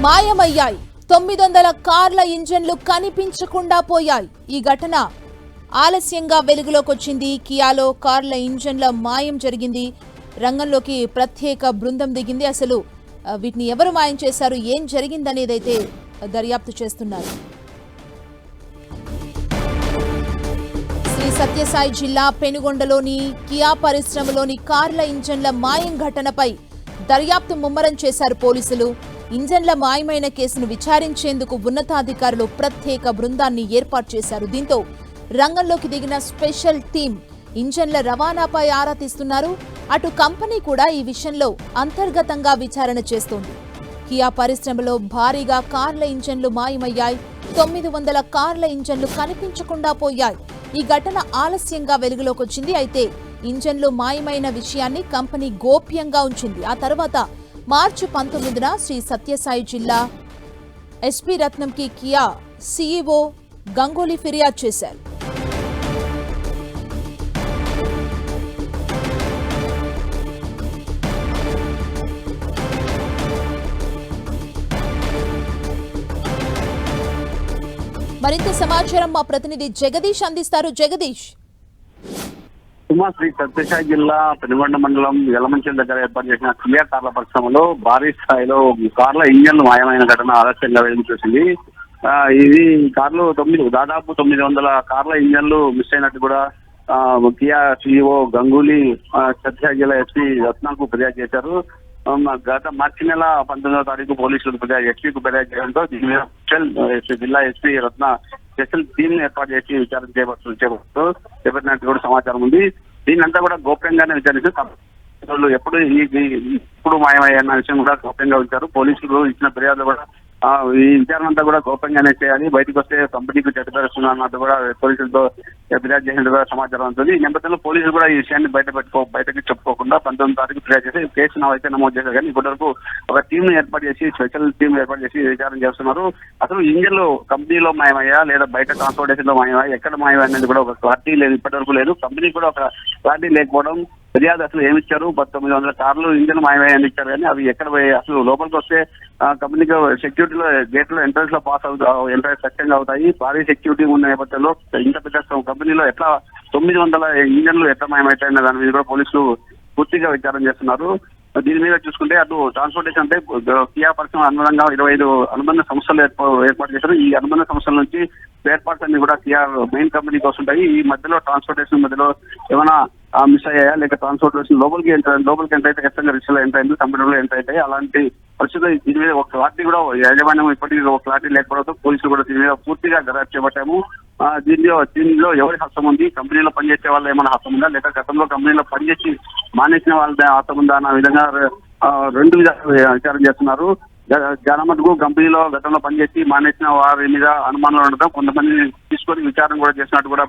మాయమయ్యాయి. 900 కార్ల ఇంజన్లు కనిపించకుండా పోయాయి. ఈ ఘటన ఆలస్యంగా వెలుగులోకొచ్చింది. కియాలో కార్ల ఇంజన్ల మాయం జరిగింది. రంగంలోకి ప్రత్యేక బృందం దిగింది. అసలు వీటిని ఎవరు మాయం చేశారు, ఏం జరిగిందనేదైతే దర్యాప్తు చేస్తున్నారు. శ్రీ సత్యసాయి జిల్లా పెనుగొండలోని కియా పరిశ్రమలోని కార్ల ఇంజన్ల మాయం ఘటనపై దర్యాప్తు ముమ్మరం చేశారు పోలీసులు. ఇంజన్ల మాయమైన కేసును విచారించేందుకు ఉన్నతాధికారులు ప్రత్యేక బృందాన్ని ఏర్పాటు చేశారు. దీంతో రంగంలోకి దిగిన స్పెషల్ టీం ఇంజన్ల రవాణాపై ఆరా తీస్తున్నారు. అటు కంపెనీ కూడా ఈ విషయంలో అంతర్గతంగా విచారణ చేస్తోంది. కియా పరిశ్రమలో భారీగా కార్ల ఇంజన్లు మాయమయ్యాయి. 900 కార్ల ఇంజన్లు కనిపించకుండా పోయాయి. ఈ ఘటన ఆలస్యంగా వెలుగులోకొచ్చింది. అయితే ఇంజన్లు మాయమైన విషయాన్ని కంపెనీ గోప్యంగా ఉంచింది. ఆ తర్వాత మార్చి 19న శ్రీ సత్యసాయి జిల్లా ఎస్పీ రత్నంకి కియా సీఈఓ గంగోలీ ఫిర్యాదు చేశారు. మరింత సమాచారం మా ప్రతినిధి జగదీష్ అందిస్తారు. జగదీష్, శ్రీ సత్యసాయి జిల్లా పెనుగొండ మండలం యలమంచిల దగ్గర ఏర్పాటు చేసిన కియా కార్ల పరిశ్రమలో భారీ స్థాయిలో కార్ల ఇంజన్లు మాయమైన ఘటన ఆలస్యంగా వెలుగు చూసింది. ఇది కార్లు దాదాపు 900 కార్ల ఇంజన్లు మిస్ అయినట్టు కూడా కియా సీఈఓ గంగూలీ సత్యసాయి జిల్లా ఎస్పీ రత్నాకు ఫిర్యాదు చేశారు. గత మార్చి నెల 19వ తారీఖు పోలీసులకు ఎస్పీకు ఫిర్యాదు చేయడంతో దీని మీద జిల్లా ఎస్పీ రత్న స్పెషల్ టీమ్ ఏర్పాటు చేసి విచారణ చేపట్టినట్టు కూడా సమాచారం ఉంది. దీన్నంతా కూడా గోప్యంగానే విచారిస్తూ ఎప్పుడు మాయమయ్యన్న విషయం కూడా గోప్యంగా ఉంచారు. పోలీసులు ఇచ్చిన ఫిర్యాదు కూడా ఈ విచారణ అంతా కూడా గోప్యంగానే చేయాలి. బయటకు వస్తే కంపెనీకి చెడ్డపరుస్తున్నా అన్నట్టు కూడా పోలీసులతో ఫిర్యాదు చేసినట్టు కూడా సమాచారం ఉంటుంది. ఈ నేపథ్యంలో పోలీసులు కూడా ఈ విషయాన్ని బయటకి చెప్పుకోకుండా 19వ తారీఖు ఫిర్యాదు చేసి కేసు అయితే నమోదు చేశారు. కానీ ఇప్పటివరకు ఒక టీం ఏర్పాటు చేసి స్పెషల్ టీం ఏర్పాటు చేసి విచారణ చేస్తున్నారు. అసలు ఇంజన్లు కంపెనీలో మాయమయ్యా లేదా బయట ట్రాన్స్పోర్టేషన్ లో మాయమయ్యా, ఎక్కడ మాయమయ్యా అనేది కూడా ఒక క్లారిటీ లేదు, ఇప్పటివరకు లేదు. కంపెనీ కూడా ఒక క్లారిటీ లేకపోవడం, ఫిర్యాదు అసలు ఏమిచ్చారు, 900 కార్లు ఇంజన్ మాయమయ్యాని ఇచ్చారు కానీ అవి ఎక్కడ అసలు లోపలికి వస్తే కంపెనీకి సెక్యూరిటీలో గేట్లో ఎంట్రన్స్ లో పాస్ ఎంట్రన్స్ సత్యంగా అవుతాయి. భారీ సెక్యూరిటీ ఉన్న నేపథ్యంలో ఇంత పెద్ద కంపెనీలో ఎట్లా 900 ఇంజన్లు ఎట్లా మాయమవుతాయన్న దాని మీద కూడా పోలీసులు పూర్తిగా విచారణ చేస్తున్నారు. దీని మీద చూసుకుంటే అటు ట్రాన్స్పోర్టేషన్ అంటే కియా పరిశ్రమ అనుబంధంగా 25 అనుబంధ సంస్థలు ఏర్పాటు చేశారు. ఈ అనుబంధ సంస్థల నుంచి స్పేర్ పార్ట్స్ అన్ని కూడా కియా మెయిన్ కంపెనీకి వస్తుంటాయి. ఈ మధ్యలో ట్రాన్స్పోర్టేషన్ మధ్యలో ఏమైనా మిస్ అయ్యాయా లేక ట్రాన్స్పోర్టేషన్ లోపలికి ఎంటర్ అయితే ఖచ్చితంగా రిక్షలో ఎంటర్ అయింది, కంపెనీలో ఎంటర్ అవుతాయి. అలాంటి పరిస్థితులు దీని మీద ఒక క్లారిటీ కూడా యాజమాన్యం ఇప్పటికీ ఒక క్లారిటీ లేకపోవడంతో పోలీసులు కూడా దీని మీద పూర్తిగా దర్యాప్తు చేపట్టాము. దీనిలో ఎవరి హస్తం ఉంది, కంపెనీలో పనిచేసే వాళ్ళు ఏమైనా హస్తం ఉందా లేక గతంలో కంపెనీలో పనిచేసి మానేసిన వాళ్ళ హస్తం ఉందా అన్న విధంగా 2 విధాలుగా విచారణ చేస్తున్నారు. చాలా మటుకు కంపెనీలో గతంలో పనిచేసి మానేసిన వారి మీద అనుమానాలు ఉండడం, కొంతమంది తీసుకొని విచారణ కూడా చేసినట్టు కూడా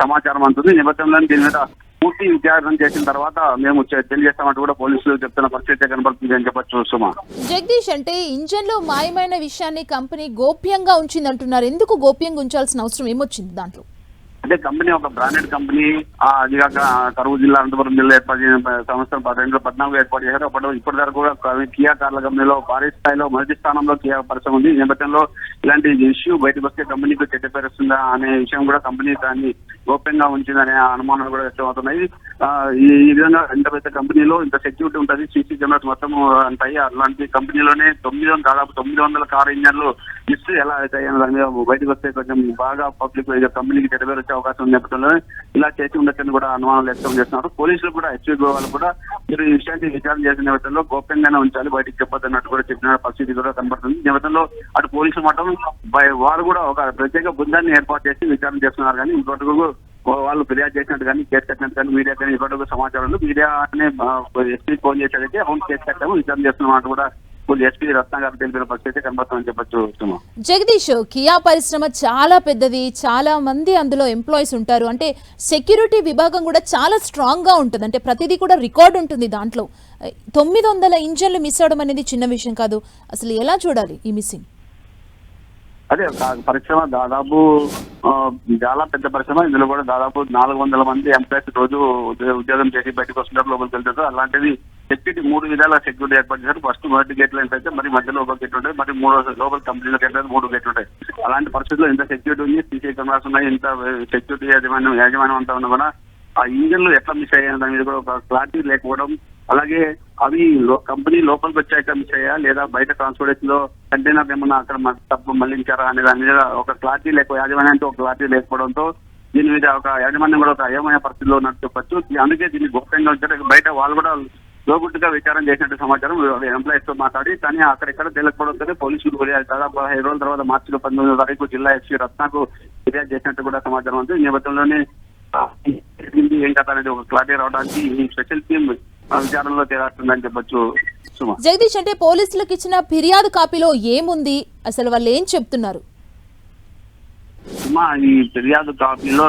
సమాచారం అందుతుంది. నేపథ్యంలో దీని మీద పూర్తి విచారణ చేసిన తర్వాత మేము తెలియజేస్తామంటూ కూడా పోలీసులు చెప్తున్న పరిస్థితి కనబడుతుంది అని చెప్పచ్చు. సుమా, జగదీష్, అంటే ఇంజన్ లో మాయమైన విషయాన్ని కంపెనీ గోప్యంగా ఉంచింది అంటున్నారు. ఎందుకు గోప్యంగా ఉంచాల్సిన అవసరం ఏమొచ్చింది దాంట్లో? అంటే కంపెనీ ఒక బ్రాండెడ్ కంపెనీ, అది కాక కరువు జిల్లా అనంతపురం జిల్లా ఏర్పాటు చేసిన సంవత్సరం 2014 ఏర్పాటు చేశారు. ఇప్పటి వరకు కూడా కియా కార్ల కంపెనీలో భారీ స్థాయిలో మొదటి స్థానంలో కియా పరిశ్రమ ఉంది. ఈ నేపథ్యంలో ఇలాంటి ఇష్యూ బయటకు వస్తే కంపెనీకి చెడ్డపేరుస్తుందా అనే విషయం కూడా కంపెనీ దాన్ని గోప్యంగా ఉంచిందనే అనుమానాలు కూడా వ్యక్తమవుతున్నాయి. ఈ విధంగా ఇంత పెద్ద కంపెనీలో ఇంత సెక్యూరిటీ ఉంటుంది, సీసీ కెమెరాస్ మొత్తం ఉంటాయి. అలాంటి కంపెనీలోనే దాదాపు 900 కార్ ఇంజన్లు మిస్ ఎలా అవుతాయి అనే దాని మీద బయటకు వస్తే కొంచెం బాగా పబ్లిక్ కంపెనీకి చెడ్డపేరు వచ్చే అవకాశం ఉన్న నేపథ్యంలో ఇలా చేసి ఉండొచ్చని కూడా అనుమానాలు వ్యక్తం చేస్తున్నారు. పోలీసులు కూడా ఎస్పీ వాళ్ళు కూడా మీరు ఈ విషయాన్ని విచారణ చేసిన నేపథ్యంలో గోప్యంగానే ఉంచాలి, బయటకు చెప్పొద్దన్నట్టు కూడా చెప్పిన పరిస్థితి కూడా కనబడుతుంది. నేపథ్యంలో అటు పోలీసులు మాత్రం వారు కూడా ఒక ప్రత్యేక బృందాన్ని ఏర్పాటు చేసి విచారణ చేస్తున్నారు. కానీ ఇంకొకటి వాళ్ళు ఫిర్యాదు చేసినట్టు కానీ కేసు కట్టినట్టు కానీ మీడియా కానీ ఇప్పటివరకు సమాచారం మీడియా అనే ఎస్పీ ఫోన్ చేశారైతే అవును కేసు కట్టాము విచారణ చేస్తున్నట్టు కూడా ఎస్పీ రత్న గారు తెలిపిన పరిస్థితి కనబడుతుందని చెప్పచ్చు. జగదీష్, కియా పరిశ్రమ చాలా పెద్దది, చాలా మంది అందులో ఎంప్లాయీస్ ఉంటారు. అంటే సెక్యూరిటీ విభాగం కూడా చాలా స్ట్రాంగ్ గా ఉంటుంది. అంటే ప్రతిదీ కూడా రికార్డ్ ఉంటుంది దాంట్లో. 900 ఇంజన్లు మిస్ అవడం అనేది చిన్న విషయం కాదు. అసలు ఎలా చూడాలి ఈ మిస్సింగ్? అదే పరిశ్రమ దాదాపు చాలా పెద్ద పరిశ్రమ. ఇందులో కూడా దాదాపు 400 మంది ఎంప్లాయీస్ రోజు ఉద్యోగం చేసి బయటకు వస్తున్నారు, లోపలికి వెళ్తారు. అలాంటిది సెక్యూరిటీ 3 విధాల సెక్యూరిటీ ఏర్పాటు చేశారు. ఫస్ట్ మొదటి గేట్ లో అయితే మరి మధ్యలో ఒక గేట్ ఉంటాయి, మరి లోపల కంపెనీలకు అయితే 3 గేట్లు ఉంటాయి. అలాంటి పరిస్థితుల్లో ఇంత సెక్యూరిటీ ఉంది, సీసీ కెమెరాస్ ఉన్నాయి, ఇంత సెక్యూరిటీ యాజమాన్యం అంతా ఉన్నా కూడా ఆ ఇంజన్లు ఎట్లా మిస్ అయ్యాయి దాని మీద కూడా ఒక క్లారిటీ లేకపోవడం, అలాగే అవి కంపెనీ లోపలికి వచ్చాక మిస్ అయ్యా లేదా బయట ట్రాన్స్పోర్టేషన్ లో కంటైనర్ ఏమన్నా అక్కడ తప్పు మళ్లించారా అనే దాని మీద ఒక క్లారిటీ యాజమాన్యానికి ఒక క్లారిటీ లేకపోవడంతో దీని మీద ఒక యాజమాన్యం కూడా ఒక అయోమయ పరిస్థితిలో ఉన్నట్టు చెప్పచ్చు. అందుకే దీన్ని గోప్యంగా ఉంచారు. బయట వాళ్ళు కూడా లోగుట్టుగా విచారం చేసినట్టు సమాచారం ఎంప్లాయీస్ తో మాట్లాడి, కానీ అక్కడెక్కడ తేలకపోవడంతో పోలీసులు దాదాపు 15 రోజుల తర్వాత మార్చి 19వ తారీఖు జిల్లా ఎస్పీ రత్నకు ఫిర్యాదు చేసినట్టు కూడా సమాచారం ఉంది. ఈ నేపథ్యంలోనే ఏం కథ అనేది ఒక క్లారిటీ రావడానికి ఈ స్పెషల్ టీమ్ విచారణలో తేలాస్తుందని చెప్పొచ్చు. సుమా, జగదీష్, అంటే పోలీసులకు ఇచ్చిన ఫిర్యాదు కాపీలో ఏముంది, అసలు వాళ్ళు ఏం చెప్తున్నారు? సుమా, ఈ ఫిర్యాదు కాపీలో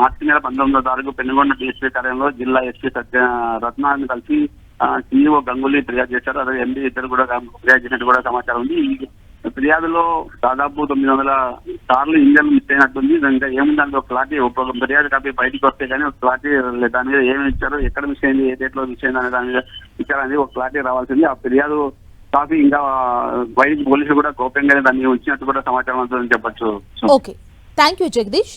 మార్చి 19వ తారీఖు పెనుగొండ డిఎస్పీ కార్యాలయంలో జిల్లా ఎస్పీ రత్నాన్ని కలిసి సిఇఓ గంగూలీ ఫిర్యాదు చేశారు. అదే ఎండీ ఇద్దరు కూడా ఫిర్యాదు చేసినట్టు కూడా సమాచారం ఉంది. ఈ ఫిర్యాదులో దాదాపు 900 సార్లు ఇంజన్ మిస్ అయినట్టుంది. ఇంకా ఏముంది దాంట్లో క్లారిటీ, ఒక ఫిర్యాదు కాపీ బయటకు వస్తే కానీ ఒక క్లారిటీ దాని మీద ఏమి ఇచ్చారు, ఎక్కడ మిస్ అయింది, ఏ డేట్ లో మిస్ అయింది అనే దాని మీద ఇచ్చారనేది ఒక క్లారిటీ రావాల్సింది. ఆ ఫిర్యాదు కాపీ ఇంకా బయట పోలీసులు కూడా గోప్యంగానే దాన్ని ఉంచినట్టు కూడా సమాచారం అవుతుందని చెప్పొచ్చు. Okay, thank you Jagadish.